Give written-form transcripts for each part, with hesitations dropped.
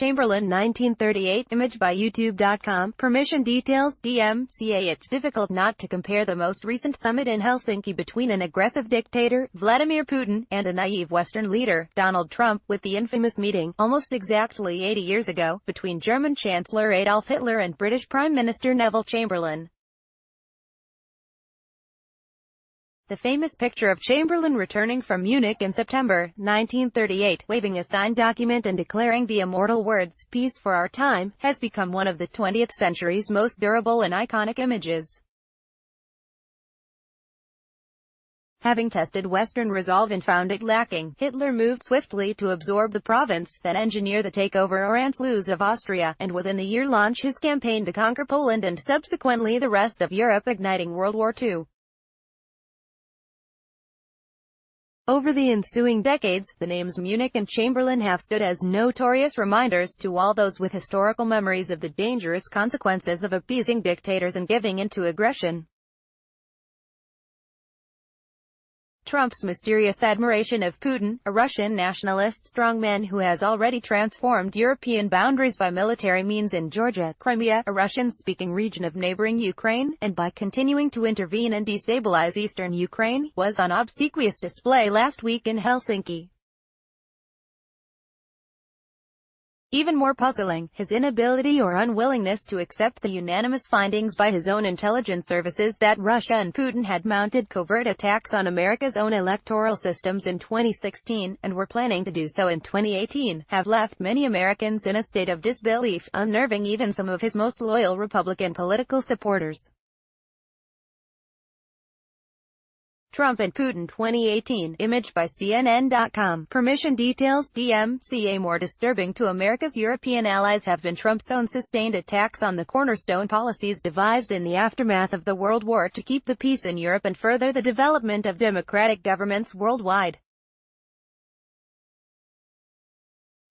Chamberlain 1938, image by YouTube.com, permission details DMCA. It's difficult not to compare the most recent summit in Helsinki between an aggressive dictator, Vladimir Putin, and a naive Western leader, Donald Trump, with the infamous meeting, almost exactly 80 years ago, between German Chancellor Adolf Hitler and British Prime Minister Neville Chamberlain. The famous picture of Chamberlain returning from Munich in September 1938, waving a signed document and declaring the immortal words, "Peace for our time," has become one of the 20th century's most durable and iconic images. Having tested Western resolve and found it lacking, Hitler moved swiftly to absorb the province, then engineer the takeover or Anschluss of Austria, and within a year launch his campaign to conquer Poland and subsequently the rest of Europe, igniting World War II. Over the ensuing decades, the names Munich and Chamberlain have stood as notorious reminders to all those with historical memories of the dangerous consequences of appeasing dictators and giving in to aggression. Trump's mysterious admiration of Putin, a Russian nationalist strongman who has already transformed European boundaries by military means in Georgia, Crimea, a Russian-speaking region of neighboring Ukraine, and by continuing to intervene and destabilize eastern Ukraine, was on obsequious display last week in Helsinki. Even more puzzling, his inability or unwillingness to accept the unanimous findings by his own intelligence services that Russia and Putin had mounted covert attacks on America's own electoral systems in 2016, and were planning to do so in 2018, have left many Americans in a state of disbelief, unnerving even some of his most loyal Republican political supporters. Trump and Putin 2018, image by CNN.com, permission details DMCA. More disturbing to America's European allies have been Trump's own sustained attacks on the cornerstone policies devised in the aftermath of the World War to keep the peace in Europe and further the development of democratic governments worldwide.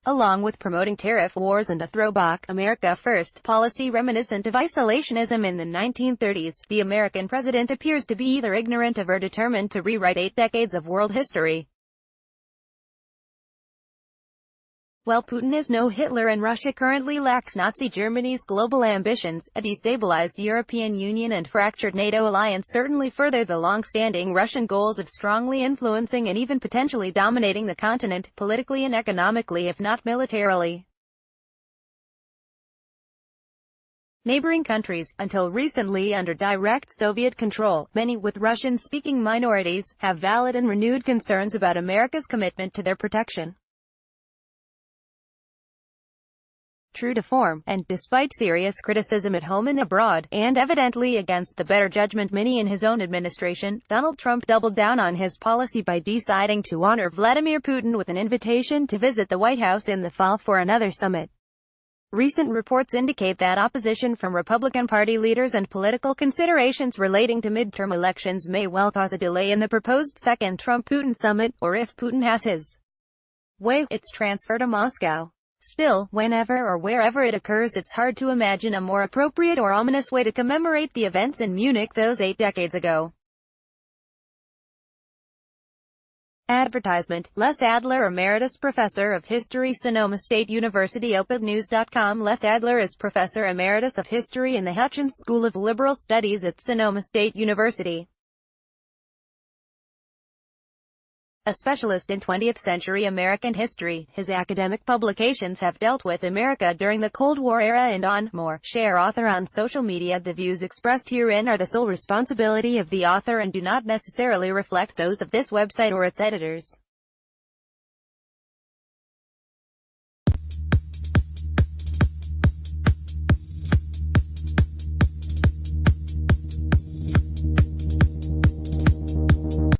Along with promoting tariff wars and a throwback America First policy reminiscent of isolationism in the 1930s, the American president appears to be either ignorant of or determined to rewrite 8 decades of world history. While Putin is no Hitler and Russia currently lacks Nazi Germany's global ambitions, a destabilized European Union and fractured NATO alliance certainly further the long-standing Russian goals of strongly influencing and even potentially dominating the continent, politically and economically if not militarily. Neighboring countries, until recently under direct Soviet control, many with Russian-speaking minorities, have valid and renewed concerns about America's commitment to their protection. True to form, and despite serious criticism at home and abroad, and evidently against the better judgment many in his own administration, Donald Trump doubled down on his policy by deciding to honor Vladimir Putin with an invitation to visit the White House in the fall for another summit. Recent reports indicate that opposition from Republican Party leaders and political considerations relating to midterm elections may well cause a delay in the proposed second Trump-Putin summit, or if Putin has his way, its transfer to Moscow. Still, whenever or wherever it occurs, it's hard to imagine a more appropriate or ominous way to commemorate the events in Munich those 8 decades ago. Advertisement. Les Adler, Emeritus Professor of History, Sonoma State University. OpenNews.com. Les Adler is Professor Emeritus of History in the Hutchins School of Liberal Studies at Sonoma State University. A specialist in 20th-century American history, his academic publications have dealt with America during the Cold War era and on. More. Share author on social media. The views expressed herein are the sole responsibility of the author and do not necessarily reflect those of this website or its editors.